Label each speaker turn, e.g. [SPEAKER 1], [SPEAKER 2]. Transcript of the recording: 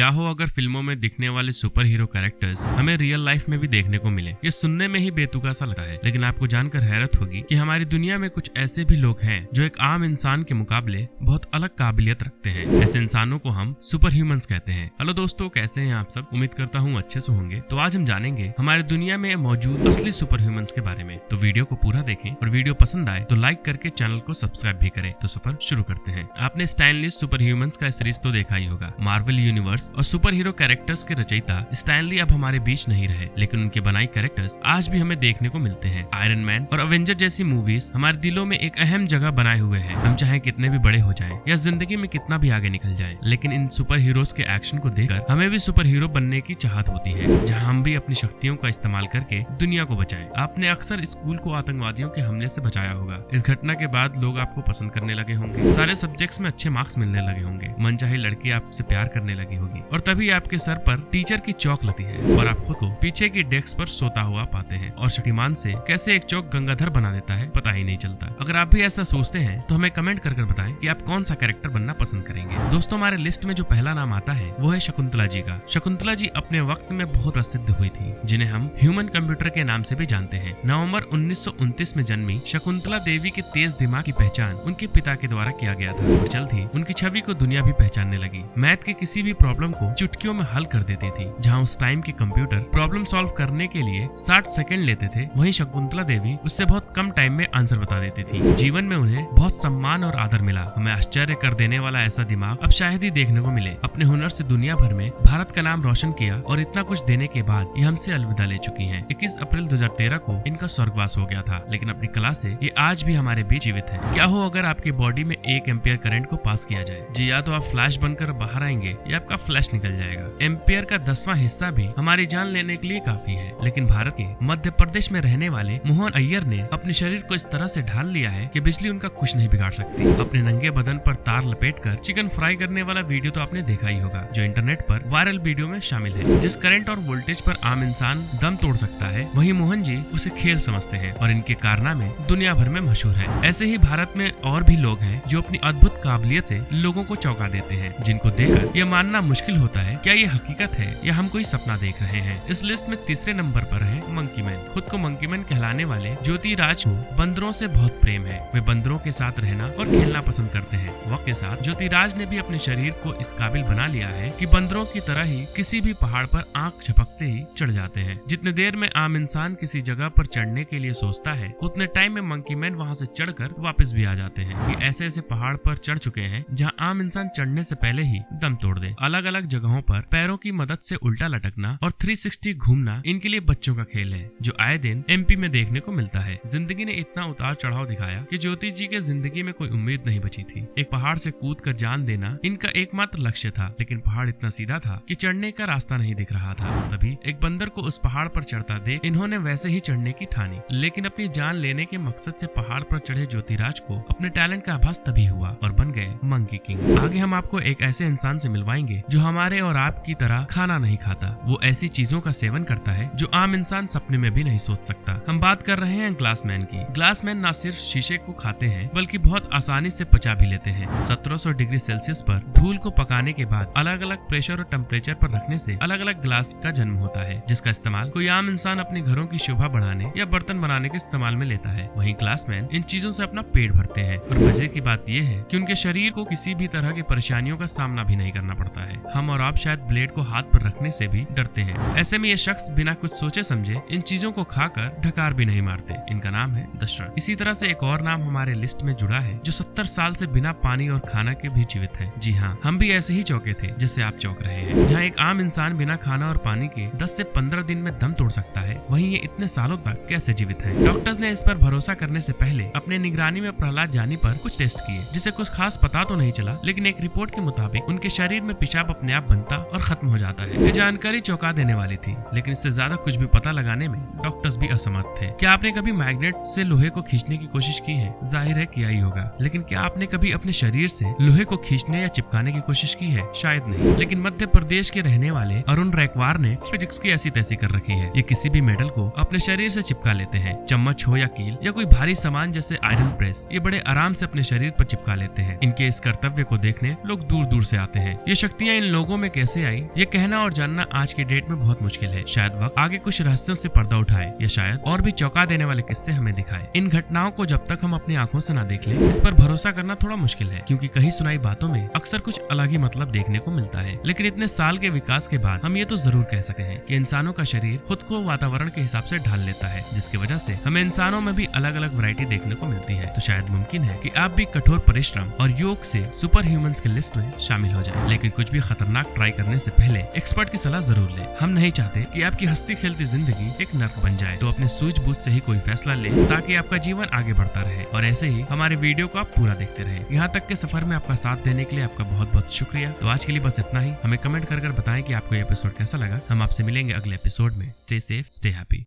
[SPEAKER 1] क्या हो अगर फिल्मों में दिखने वाले सुपर हीरो कैरेक्टर्स हमें रियल लाइफ में भी देखने को मिले। ये सुनने में ही बेतुका सा लगता है, लेकिन आपको जानकर हैरत होगी कि हमारी दुनिया में कुछ ऐसे भी लोग हैं जो एक आम इंसान के मुकाबले बहुत अलग काबिलियत रखते हैं। ऐसे इंसानों को हम सुपर ह्यूमंस कहते हैं। हेलो दोस्तों, कैसे हैं आप सब? उम्मीद करता हूँ अच्छे से होंगे। तो आज हम जानेंगे हमारी दुनिया में मौजूद असली सुपर ह्यूमंस के बारे में। तो वीडियो को पूरा देखें और वीडियो पसंद आए तो लाइक करके चैनल को सब्सक्राइब भी करें। तो सफर शुरू करते हैं। आपने स्टैन ली सुपर ह्यूमंस का सीरीज तो देखा ही होगा। मार्वल यूनिवर्स और सुपर हीरो कैरेक्टर्स के रचयिता स्टैन ली अब हमारे बीच नहीं रहे, लेकिन उनके बनाई कैरेक्टर्स आज भी हमें देखने को मिलते हैं। आयरन मैन और अवेंजर जैसी मूवीज हमारे दिलों में एक अहम जगह बनाए हुए हैं। हम चाहे कितने भी बड़े हो जाएं या जिंदगी में कितना भी आगे निकल जाएं, लेकिन इन सुपर हीरोज के एक्शन को देखकर हमें भी सुपर हीरो बनने की चाहत होती है, जहां हम भी अपनी शक्तियों का इस्तेमाल करके दुनिया को बचाएं। आपने अक्सर स्कूल को आतंकवादियों के हमले से बचाया होगा। इस घटना के बाद लोग आपको पसंद करने लगे होंगे, सारे सब्जेक्ट्स में अच्छे मार्क्स मिलने लगे होंगे, मनचाही लड़की आपसे प्यार करने लगी होगी, और तभी आपके सर पर टीचर की चौक लगती है और आप खुद को पीछे की डेस्क पर सोता हुआ पाते हैं। और शक्तिमान से कैसे एक चौक गंगाधर बना देता है पता ही नहीं चलता। अगर आप भी ऐसा सोचते हैं तो हमें कमेंट कर बताएं कि आप कौन सा कैरेक्टर बनना पसंद करेंगे। दोस्तों, हमारे लिस्ट में जो पहला नाम आता है वो है शकुंतला जी का। शकुंतला जी अपने वक्त में बहुत प्रसिद्ध हुई थी, जिन्हें हम ह्यूमन कंप्यूटर के नाम से भी जानते हैं। नवंबर 1929 में जन्मी शकुंतला देवी के तेज दिमाग की पहचान उनके पिता के द्वारा किया गया था और जल्द ही उनकी छवि को दुनिया भी पहचानने लगी। मैथ के किसी भी प्रॉब्लम को चुटकियों में हल कर देती थी। जहां उस टाइम के कंप्यूटर प्रॉब्लम सॉल्व करने के लिए 60 सेकंड लेते थे, वहीं शकुंतला देवी उससे बहुत कम टाइम में आंसर बता देती थी। जीवन में उन्हें बहुत सम्मान और आदर मिला। हमें आश्चर्य कर देने वाला ऐसा दिमाग अब शायद ही देखने को मिले। अपने हुनर से दुनिया भर में भारत का नाम रोशन किया और इतना कुछ देने के बाद ये हमसे अलविदा ले चुकी हैं। 21 अप्रैल 2013 को इनका स्वर्गवास हो गया था, लेकिन अपनी कला से ये आज भी हमारे बीच जीवित है। क्या हो अगर आपकी बॉडी में 1 एम्पियर करंट को पास किया जाए? जी, या तो आप फ्लैश बनकर बाहर आएंगे या आपका फ्लैश निकल जाएगा। एम्पियर का 10वां हिस्सा भी हमारी जान लेने के लिए काफी है, लेकिन भारत के मध्य प्रदेश में रहने वाले मोहन अय्यर ने अपने शरीर को इस तरह से ढाल लिया है कि बिजली उनका कुछ नहीं बिगाड़ सकती। अपने नंगे बदन पर तार लपेटकर चिकन फ्राई करने वाला वीडियो तो आपने देखा ही होगा, जो इंटरनेट पर वायरल वीडियो में शामिल है। जिस करंट और वोल्टेज पर आम इंसान दम तोड़ सकता है, वही मोहन जी उसे खेल समझते हैं और इनके कारनामे दुनिया भर में मशहूर है। ऐसे ही भारत में और भी लोग हैं जो अपनी अद्भुत काबिलियत से लोगों को चौंका देते हैं, जिनको देखकर यह मानना मुश्किल होता है क्या ये हकीकत है या हम कोई सपना देख रहे हैं। इस लिस्ट में तीसरे नंबर पर है मंकी मैन। खुद को मंकी मैन कहलाने वाले ज्योतिराज को बंदरों से बहुत प्रेम है। वे बंदरों के साथ रहना और खेलना पसंद करते हैं। वक्त के साथ ज्योतिराज ने भी अपने शरीर को इस काबिल बना लिया है कि बंदरों की तरह ही किसी भी पहाड़ पर आंख झपकते ही चढ़ जाते हैं। जितने देर में आम इंसान किसी जगह पर चढ़ने के लिए सोचता है, उतने टाइम में मंकी मैन वहाँ से चढ़कर वापस भी आ जाते हैं। ये ऐसे ऐसे पहाड़ पर चढ़ चुके हैं जहाँ आम इंसान चढ़ने से पहले ही दम तोड़ दे। अलग अलग जगहों पर पैरों की मदद से उल्टा लटकना और 360 घूमना इनके लिए बच्चों का खेल है, जो आए दिन एमपी में देखने को मिलता है। जिंदगी ने इतना उतार चढ़ाव दिखाया कि ज्योति जी के जिंदगी में कोई उम्मीद नहीं बची थी। एक पहाड़ से कूद कर जान देना इनका एकमात्र लक्ष्य था, लेकिन पहाड़ इतना सीधा था कि चढ़ने का रास्ता नहीं दिख रहा था। तभी एक बंदर को उस पहाड़ पर चढ़ता देख इन्होंने वैसे ही चढ़ने की ठानी, लेकिन अपनी जान लेने के मकसद से पहाड़ पर चढ़े ज्योतिराज को अपने टैलेंट का आभास तभी हुआ और बन गए मंकी किंग। आगे हम आपको एक ऐसे इंसान से मिलवाएंगे जो हमारे और आपकी तरह खाना नहीं खाता। वो ऐसी चीजों का सेवन करता है जो आम इंसान सपने में भी नहीं सोच सकता। हम बात कर रहे हैं ग्लासमैन की। ग्लासमैन न सिर्फ शीशे को खाते हैं बल्कि बहुत आसानी से पचा भी लेते हैं। 1700 डिग्री सेल्सियस पर धूल को पकाने के बाद अलग अलग प्रेशर और टेम्परेचर पर रखने से अलग अलग ग्लास का जन्म होता है, जिसका इस्तेमाल कोई आम इंसान अपने घरों की शोभा बढ़ाने या बर्तन बनाने के इस्तेमाल में लेता है। वहीं ग्लासमैन इन चीजों से अपना पेट भरते हैं और मजे की बात यह है कि उनके शरीर को किसी भी तरह की परेशानियों का सामना भी नहीं करना पड़ता है। हम और आप शायद ब्लेड को हाथ पर रखने से भी डरते हैं, ऐसे में ये शख्स बिना कुछ सोचे समझे इन चीजों को खाकर ढकार भी नहीं मारते। इनका नाम है दशरथ। इसी तरह से एक और नाम हमारे लिस्ट में जुड़ा है जो 70 साल से बिना पानी और खाना के भी जीवित है। जी हाँ, हम भी ऐसे ही चौंके थे जैसे आप चौंक रहे हैं। जहाँ एक आम इंसान बिना खाना और पानी के 10 से 15 दिन में दम तोड़ सकता है, वहीं ये इतने सालों तक कैसे जीवित है? डॉक्टर्स ने इस पर भरोसा करने से पहले अपने निगरानी में प्रहलाद जानी पर कुछ टेस्ट किए, जिसे कुछ खास पता तो नहीं चला, लेकिन एक रिपोर्ट के मुताबिक उनके शरीर में पेशाब अपने आप बनता और खत्म हो जाता है। ये जानकारी चौंका देने वाली थी, लेकिन इससे ज्यादा कुछ भी पता लगाने में डॉक्टर्स भी असमर्थ थे। क्या आपने कभी मैग्नेट से लोहे को खींचने की कोशिश की है? जाहिर है किया ही होगा, लेकिन क्या आपने कभी अपने शरीर से लोहे को खींचने या चिपकाने की कोशिश की है? शायद नहीं। लेकिन मध्य प्रदेश के रहने वाले अरुण रैकवार ने फिजिक्स की ऐसी तैसी कर रखी है। ये किसी भी मेटल को अपने शरीर से चिपका लेते हैं। चम्मच हो या कील या कोई भारी सामान जैसे आयरन प्रेस, ये बड़े आराम से अपने शरीर पर चिपका लेते हैं। इनके इस कर्तव्य को देखने लोग दूर दूर से आते हैं। ये शक्तियाँ इन लोगों में कैसे आई, ये कहना और जानना आज की डेट में बहुत मुश्किल है। शायद वक्त आगे कुछ रहस्यों से पर्दा उठाए या शायद और भी चौंका देने वाले किस्से हमें दिखाए। इन घटनाओं को जब तक हम अपनी आंखों से ना देख लें, इस पर भरोसा करना थोड़ा मुश्किल है, क्योंकि कहीं सुनाई बातों में अक्सर कुछ अलग ही मतलब देखने को मिलता है। लेकिन इतने साल के विकास के बाद हम ये तो जरूर कह सकते हैं कि इंसानों का शरीर खुद को वातावरण के हिसाब से ढाल लेता है, जिसकी वजह से हमें इंसानों में भी अलग अलग वैरायटी देखने को मिलती है। तो शायद मुमकिन है कि आप भी कठोर परिश्रम और योग से सुपर ह्यूमंस की लिस्ट में शामिल हो जाए। लेकिन कुछ भी खतरनाक ट्राई करने से पहले एक्सपर्ट की सलाह जरूर ले। हम नहीं चाहते कि आपकी हंसती खेलती जिंदगी एक नर्क बन जाए, तो अपने सूझबूझ से ही कोई फैसला ले ताकि आपका जीवन आगे बढ़ता रहे। और ऐसे ही हमारे वीडियो को आप पूरा देखते रहे। यहाँ तक के सफर में आपका साथ देने के लिए आपका बहुत बहुत शुक्रिया। तो आज के लिए बस इतना ही। हमें कमेंट कर बताएं कि आपको ये एपिसोड कैसा लगा। हम आपसे मिलेंगे अगले एपिसोड में। Stay safe, stay happy.